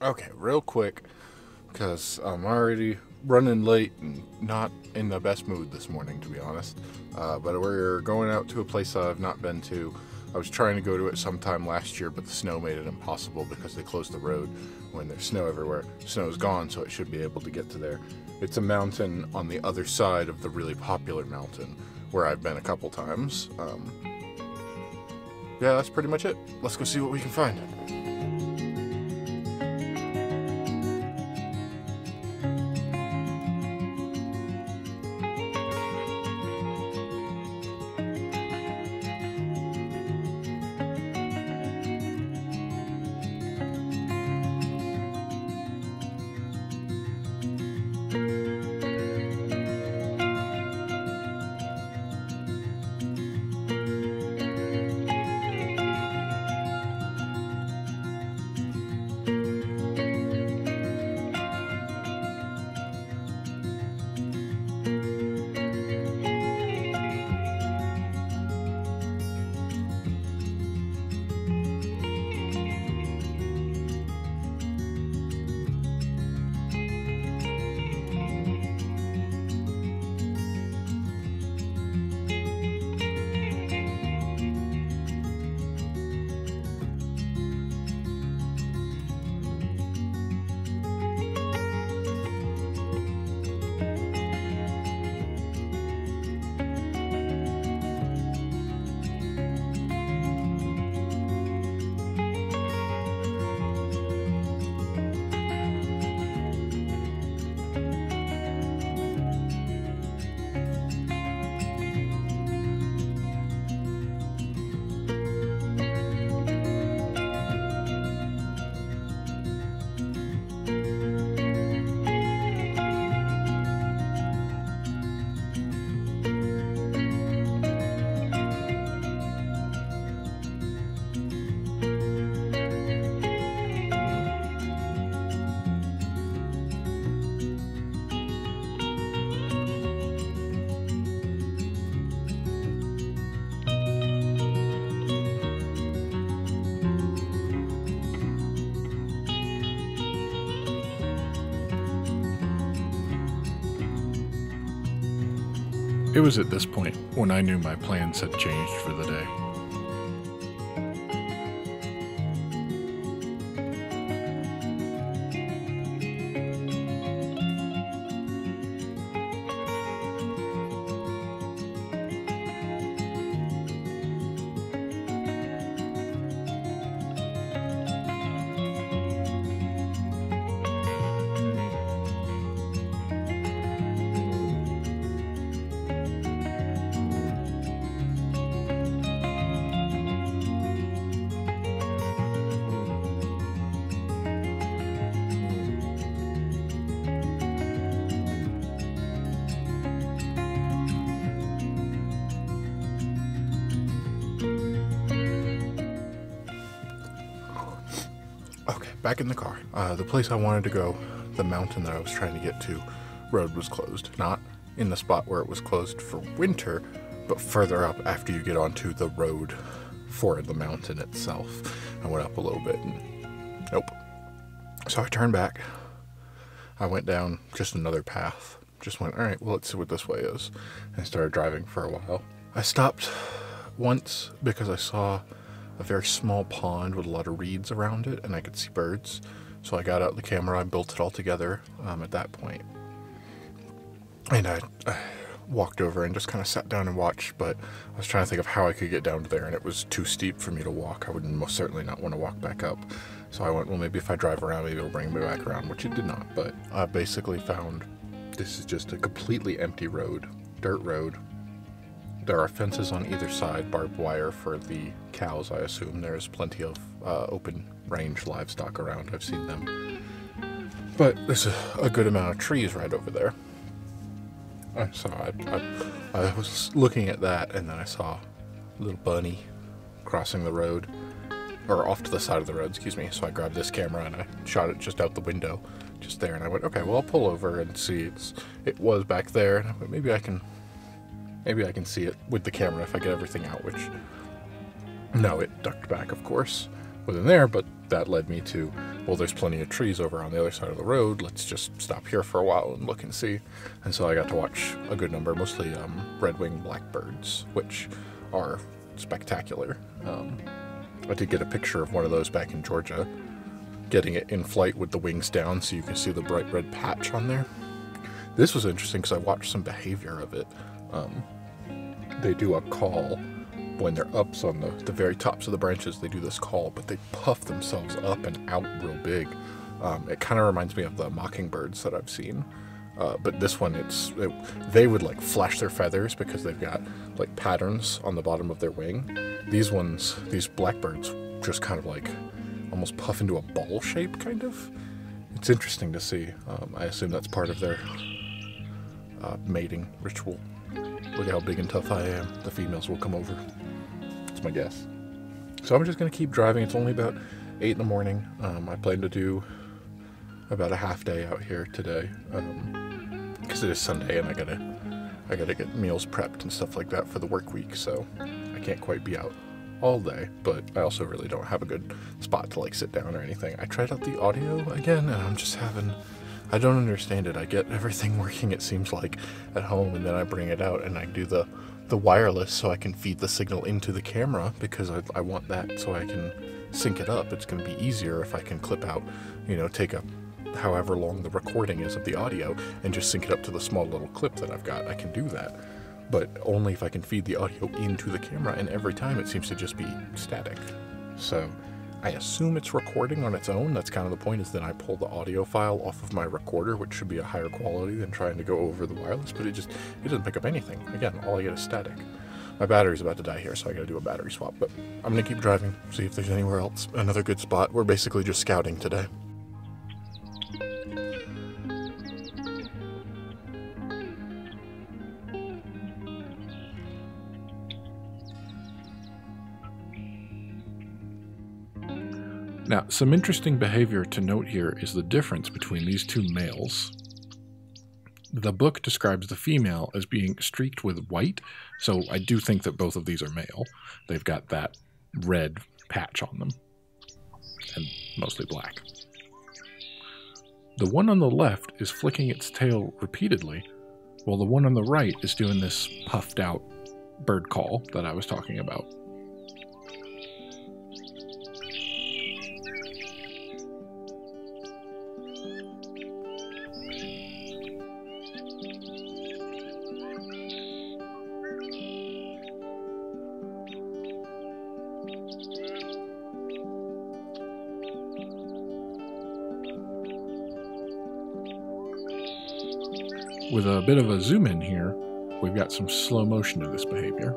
Okay, real quick, because I'm already running late and not in the best mood this morning, to be honest. But we're going out to a place I've not been to. I was trying to go to it sometime last year, but the snow made it impossible because they closed the road when there's snow everywhere. Snow's gone, so it should be able to get to there. It's a mountain on the other side of the really popular mountain where I've been a couple times. Yeah, that's pretty much it. Let's go see what we can find. It was at this point when I knew my plans had changed for the day. Okay, back in the car. The place I wanted to go, the mountain that I was trying to get to, road was closed. Not in the spot where it was closed for winter, but further up after you get onto the road for the mountain itself. I went up a little bit and nope. So I turned back. I went down just another path. Just went, all right, well, let's see what this way is. And I started driving for a while. I stopped once because I saw a very small pond with a lot of reeds around it, and I could see birds. So I got out the camera, I built it all together at that point. And I walked over and just kind of sat down and watched, but I was trying to think of how I could get down to there, and it was too steep for me to walk. I would most certainly not want to walk back up. So I went, well, maybe if I drive around, maybe it'll bring me back around, which it did not. But I basically found this is just a completely empty road, dirt road. There are fences on either side, barbed wire for the cows, I assume. There's plenty of open range livestock around. I've seen them. But there's a good amount of trees right over there. So I was looking at that, and then I saw a little bunny crossing the road, or off to the side of the road, excuse me. So I grabbed this camera and I shot it just out the window, just there. And I went, okay, well, I'll pull over and see. It was back there. And I went, maybe I can see it with the camera if I get everything out, which, no, it ducked back, of course, wasn't there, but that led me to well, there's plenty of trees over on the other side of the road. Let's just stop here for a while and look and see. And so I got to watch a good number, mostly red-winged blackbirds, which are spectacular. I did get a picture of one of those back in Georgia, getting it in flight with the wings down so you can see the bright red patch on there. This was interesting because I watched some behavior of it. They do a call when they're up on the very tops of the branches. They do this call, but they puff themselves up and out real big. It kind of reminds me of the mockingbirds that I've seen. But this one, they would like flash their feathers because they've got like patterns on the bottom of their wing. These ones, these blackbirds, just kind of like almost puff into a ball shape, kind of. It's interesting to see. I assume that's part of their mating ritual. Look how big and tough I am. The females will come over. That's my guess. So I'm just going to keep driving. It's only about 8 in the morning. I plan to do about a half day out here today. Because it is Sunday and I gotta get meals prepped and stuff like that for the work week, so I can't quite be out all day, but I also really don't have a good spot to like sit down or anything. I tried out the audio again and I don't understand it. I get everything working, it seems like, at home, and then I bring it out and I do the wireless so I can feed the signal into the camera because I want that so I can sync it up. It's going to be easier if I can clip out, take a however long the recording is of the audio and just sync it up to the small little clip that I've got. I can do that, but only if I can feed the audio into the camera, and every time it seems to just be static. So I assume it's recording on its own. That's kind of the point, is that I pull the audio file off of my recorder, which should be a higher quality than trying to go over the wireless, but it doesn't pick up anything. Again, all I get is static. My battery's about to die here, so I gotta do a battery swap, but I'm gonna keep driving, see if there's anywhere else, another good spot. We're basically just scouting today. Now, some interesting behavior to note here is the difference between these two males. The book describes the female as being streaked with white, so I do think that both of these are male. They've got that red patch on them, and mostly black. The one on the left is flicking its tail repeatedly, while the one on the right is doing this puffed out bird call that I was talking about. With a bit of a zoom in here, we've got some slow motion of this behavior.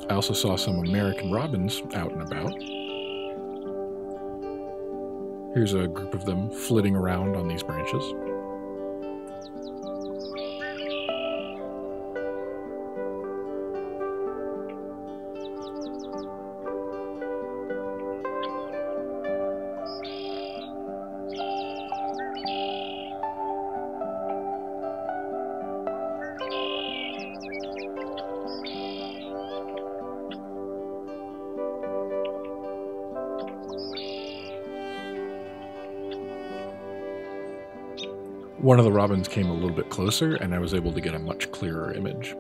I also saw some American robins out and about. Here's a group of them flitting around on these branches. One of the robins came a little bit closer, and I was able to get a much clearer image.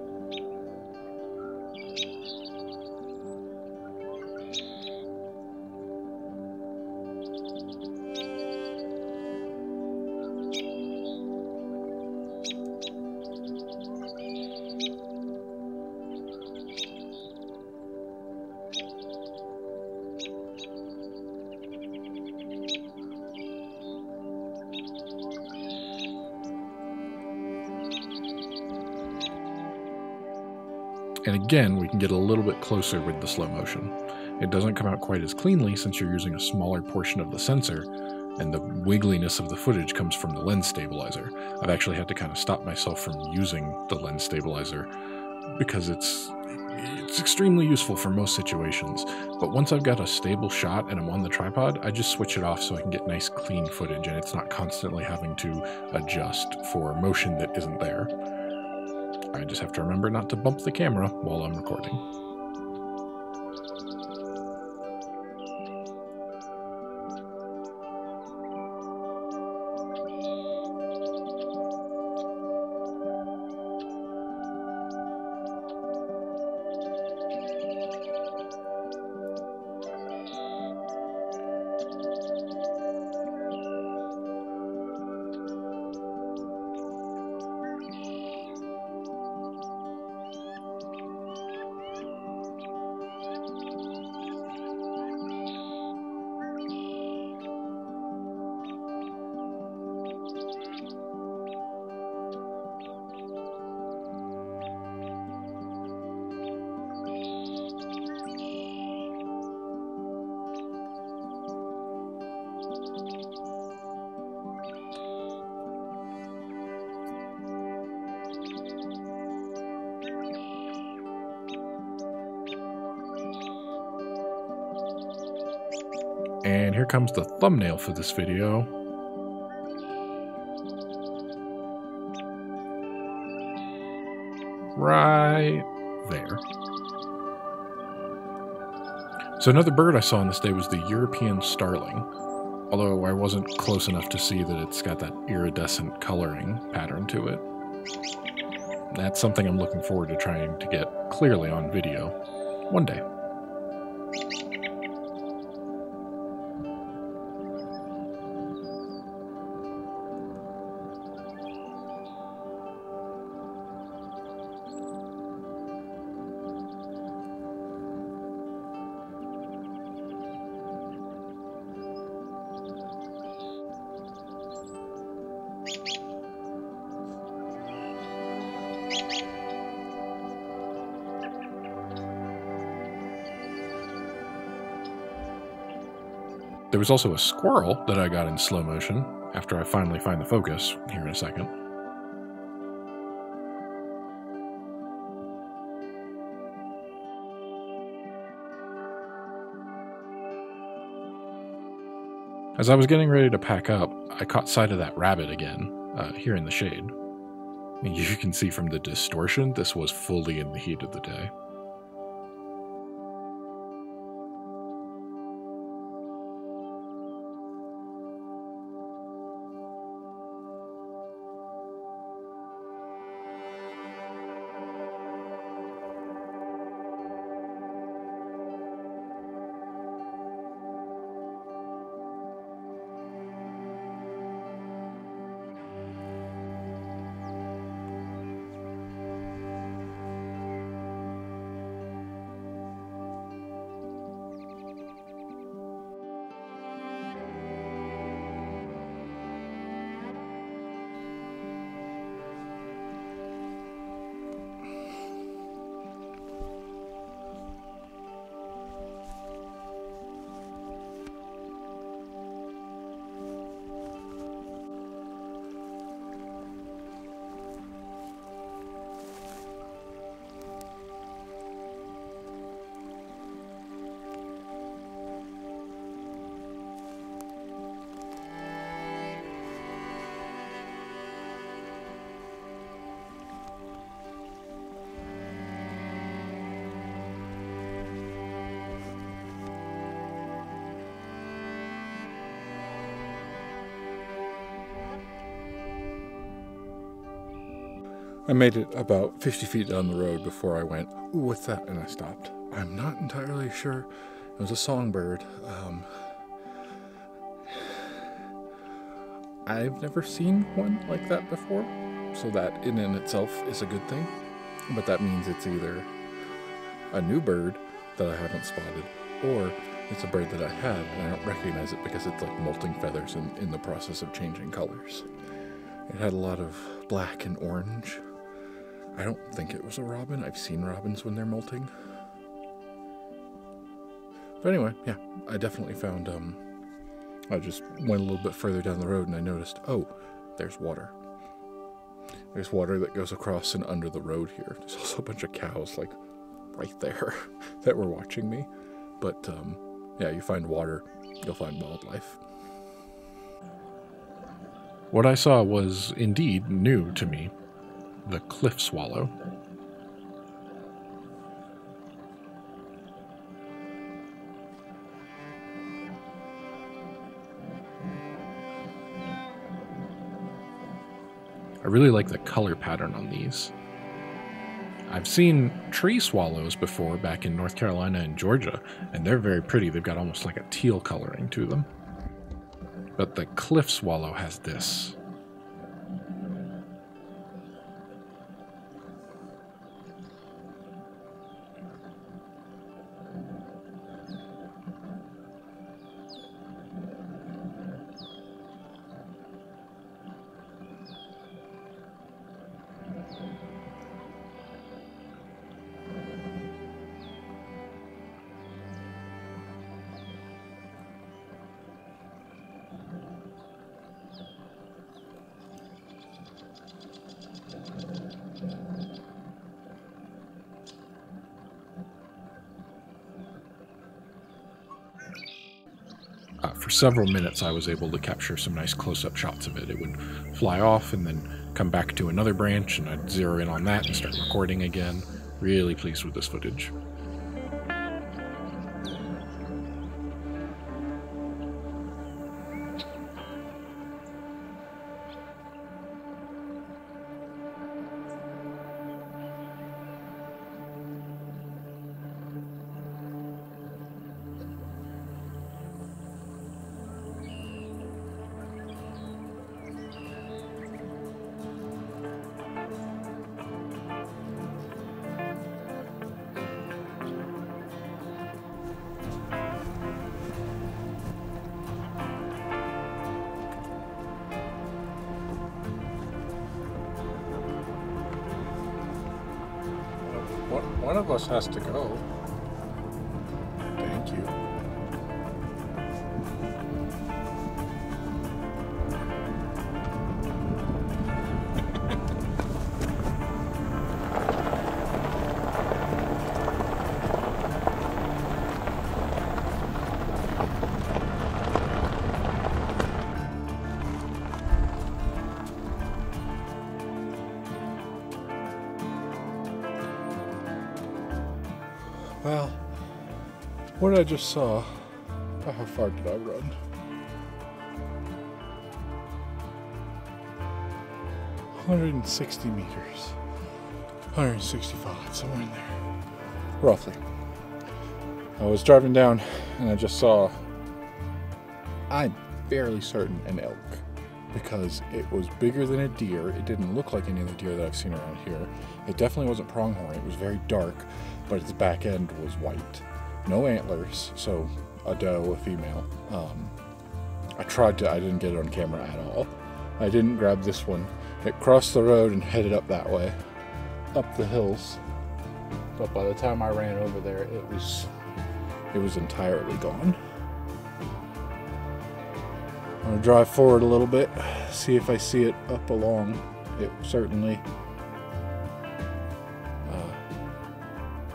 And again, we can get a little bit closer with the slow motion. It doesn't come out quite as cleanly since you're using a smaller portion of the sensor, and the wiggliness of the footage comes from the lens stabilizer. I've actually had to kind of stop myself from using the lens stabilizer because it's extremely useful for most situations. But once I've got a stable shot and I'm on the tripod, I just switch it off so I can get nice clean footage and it's not constantly having to adjust for motion that isn't there. I just have to remember not to bump the camera while I'm recording. And here comes the thumbnail for this video. Right there. So another bird I on this day was the European Starling, although I wasn't close enough to see that it's got that iridescent coloring pattern to it. That's something I'm looking forward to trying to get clearly on video one day. There was also a squirrel that I got in slow motion after I finally find the focus here in a second. As I was getting ready to pack up, I caught sight of that rabbit again, here in the shade. And you can see from the distortion, this was fully in the heat of the day. I made it about 50 feet down the road before I went, "Ooh, what's that?" and I stopped. I'm not entirely sure. It was a songbird. I've never seen one like that before, so that in and itself is a good thing. But that means it's either a new bird that I haven't spotted, or it's a bird that I had and I don't recognize it because it's like molting feathers and in the process of changing colors. It had a lot of black and orange. I don't think it was a robin. I've seen robins when they're molting. But anyway, yeah, I definitely found, I just went a little bit further down the road and I noticed, oh, there's water. There's water that goes across and under the road here. There's also a bunch of cows, like, right there that were watching me. But, yeah, you find water, you'll find wildlife. What I saw was indeed new to me, the cliff swallow. I really like the color pattern on these. I've seen tree swallows before back in North Carolina and Georgia, and they're very pretty. They've got almost like a teal coloring to them. But the cliff swallow has this. For several minutes I was able to capture some nice close-up shots of it. It would fly off and then come back to another branch, and I'd zero in on that and start recording again. Really pleased with this footage. One of us has to go. Thank you. Well, what I just saw, how far did I run? 160 meters, 165, somewhere in there, roughly. I was driving down and I just saw, I'm fairly certain, an elk, because it was bigger than a deer. It didn't look like any of the deer that I've seen around here. It definitely wasn't pronghorn. It was very dark, but its back end was white. No antlers, so a doe, a female. I didn't get it on camera at all. I didn't grab this one. It crossed the road and headed up that way, up the hills. But by the time I ran over there, it was entirely gone. I'm gonna drive forward a little bit, see if I see it up along. It certainly,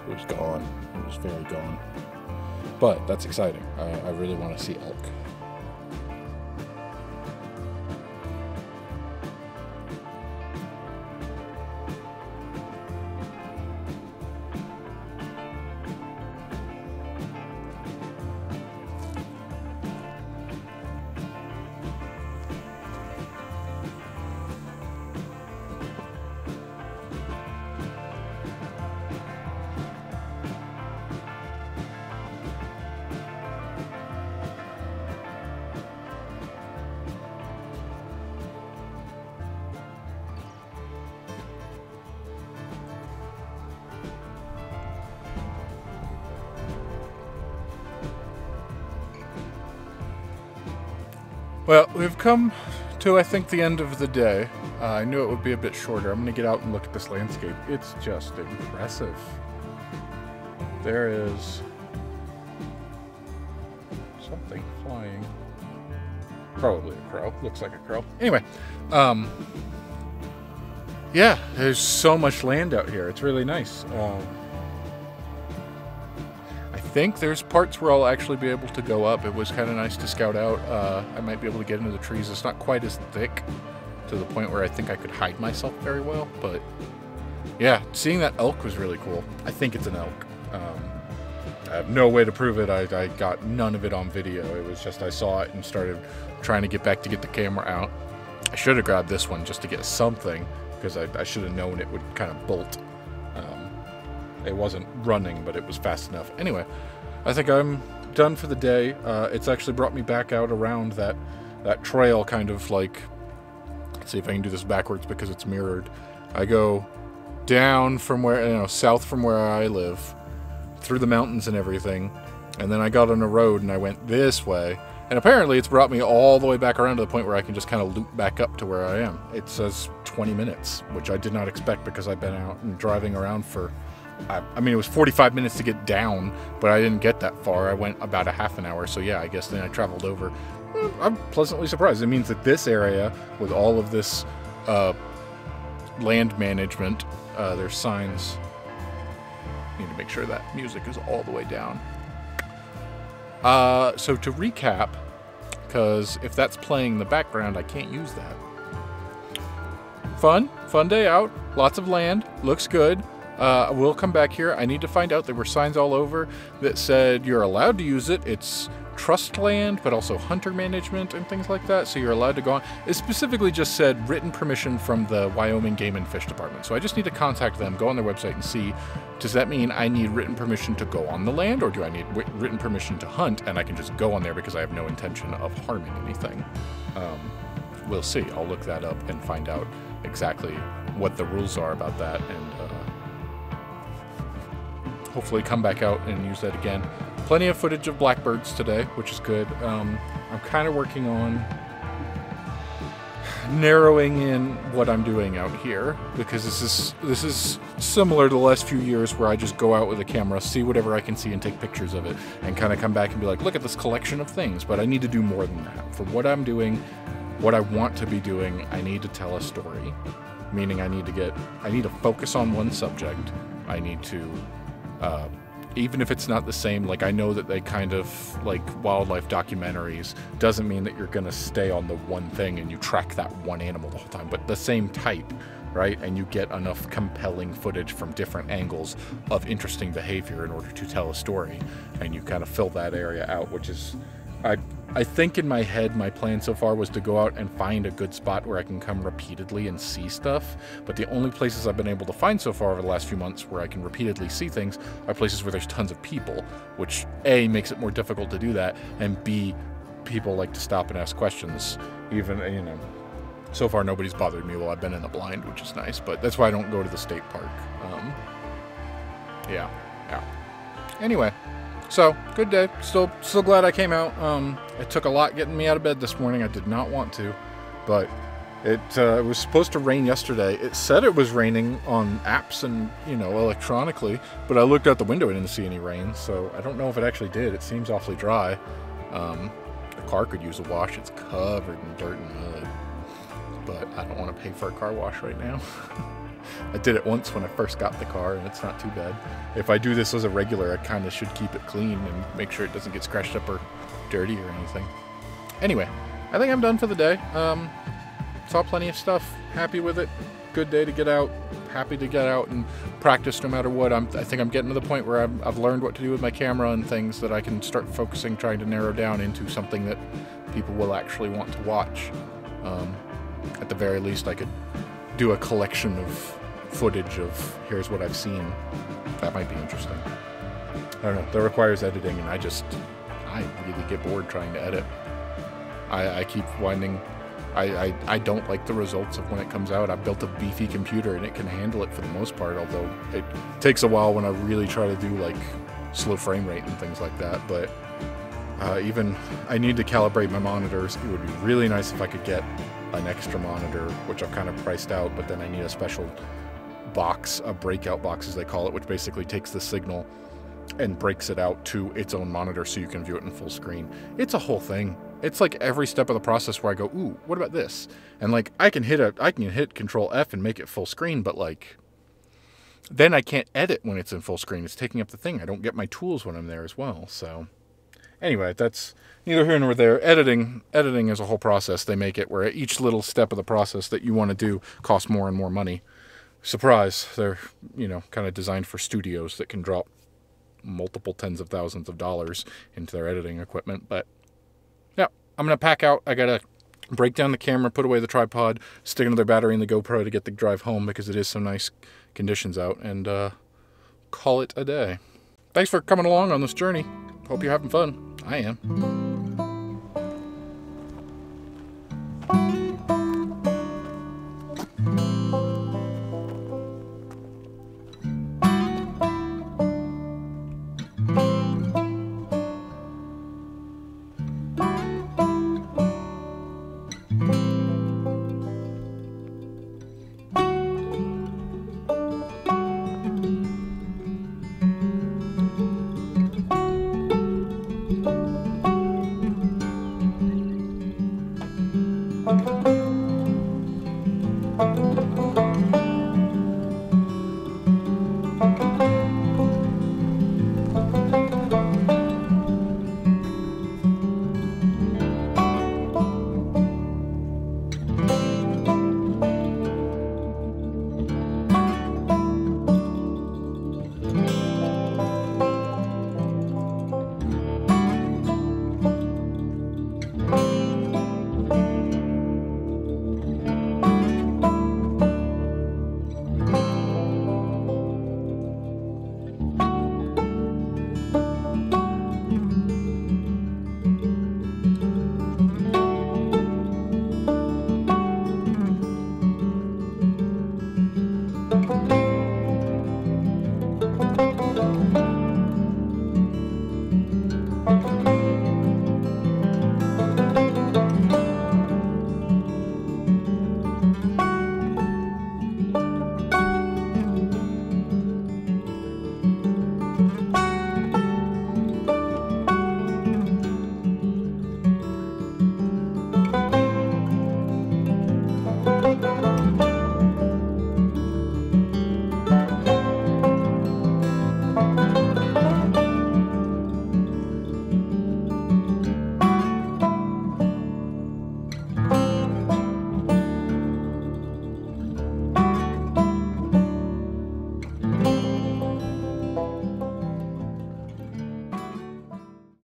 it was gone. It was very gone. But that's exciting. I really want to see elk. Well, we've come to, I think, the end of the day. I knew it would be a bit shorter. I'm going to get out and look at this landscape. It's just impressive. There is something flying. Probably a crow. Looks like a crow. Anyway, yeah, there's so much land out here. It's really nice. I think there's parts where I'll actually be able to go up. It was kind of nice to scout out. I might be able to get into the trees. It's not quite as thick to the point where I think I could hide myself very well, but yeah, seeing that elk was really cool. I think it's an elk. I have no way to prove it. I got none of it on video. It was just I saw it and started trying to get back to get the camera out. I should have grabbed this one just to get something, because I should have known it would kind of bolt. It wasn't running, but it was fast enough. Anyway, I think I'm done for the day. It's actually brought me back out around that trail, kind of like, let's see if I can do this backwards because it's mirrored. I go down from where, you know, south from where I live, through the mountains and everything, and then I got on a road and I went this way, and apparently it's brought me all the way back around to the point where I can just kind of loop back up to where I am. It says 20 minutes, which I did not expect because I've been out and driving around for, I mean, it was 45 minutes to get down, but I didn't get that far. I went about a half an hour, so yeah, I guess then I traveled over. I'm pleasantly surprised. It means that this area, with all of this land management, there's signs. Need to make sure that music is all the way down. So to recap, because if that's playing in the background, I can't use that. Fun day out, lots of land, looks good. We'll come back here. I need to find out, there were signs all over that said you're allowed to use it. It's trust land, but also hunter management and things like that, so you're allowed to go on. It specifically just said written permission from the Wyoming Game and Fish Department, so I just need to contact them, go on their website and see, does that mean I need written permission to go on the land, or do I need written permission to hunt, and I can just go on there because I have no intention of harming anything. We'll see. I'll look that up and find out exactly what the rules are about that, and hopefully come back out and use that again. Plenty of footage of blackbirds today, which is good. I'm kind of working on narrowing in what I'm doing out here, because this is similar to the last few years where I just go out with a camera, see whatever I can see and take pictures of it, and kind of come back and be like, look at this collection of things. But I need to do more than that. For what I'm doing, what I want to be doing, I need to tell a story. Meaning I need to focus on one subject. I need to even if it's not the same, like I know that they kind of like wildlife documentaries, doesn't mean that you're gonna stay on the one thing and you track that one animal the whole time, but the same type, right? And you get enough compelling footage from different angles of interesting behavior in order to tell a story, and you kind of fill that area out, which is, I think in my head, my plan so far was to go out and find a good spot where I can come repeatedly and see stuff. But the only places I've been able to find so far over the last few months where I can repeatedly see things are places where there's tons of people, which A, makes it more difficult to do that, and B, people like to stop and ask questions. Even, you know, so far nobody's bothered me while I've been in the blind, which is nice, but that's why I don't go to the state park. Yeah. Anyway. So, good day. Still glad I came out. It took a lot getting me out of bed this morning. I did not want to, but it was supposed to rain yesterday. It said it was raining on apps and, you know, electronically, but I looked out the window and didn't see any rain, so I don't know if it actually did. It seems awfully dry. The car could use a wash. It's covered in dirt and mud, but I don't want to pay for a car wash right now. I did it once when I first got the car, and it's not too bad. If I do this as a regular, I kind of should keep it clean and make sure it doesn't get scratched up or dirty or anything. Anyway, I think I'm done for the day. Saw plenty of stuff. Happy with it. Good day to get out. Happy to get out and practice no matter what. I think I'm getting to the point where I've learned what to do with my camera and things that I can start focusing, trying to narrow down into something that people will actually want to watch. At the very least, I could do a collection of footage of here's what I've seen. That might be interesting. I don't know. That requires editing, and I really get bored trying to edit. I keep winding. I don't like the results of when it comes out. I've built a beefy computer and it can handle it for the most part, although it takes a while when I really try to do like slow frame rate and things like that. But even I need to calibrate my monitors. It would be really nice if I could get an extra monitor, which I've kind of priced out, but then I need a special box, a breakout box as they call it, which basically takes the signal and breaks it out to its own monitor so you can view it in full screen. It's a whole thing. It's like every step of the process where I go, ooh, what about this? And like I can hit Control F and make it full screen, but like then I can't edit when it's in full screen. It's taking up the thing. I don't get my tools when I'm there as well. So anyway, that's neither here nor there. Editing is a whole process. They make it where each little step of the process that you want to do costs more and more money. Surprise, they're, you know, kind of designed for studios that can drop multiple tens of thousands of dollars into their editing equipment. But yeah, I'm gonna pack out. I gotta break down the camera, put away the tripod, stick another battery in the GoPro to get the drive home because it is some nice conditions out, and call it a day. Thanks for coming along on this journey. Hope you're having fun. I am.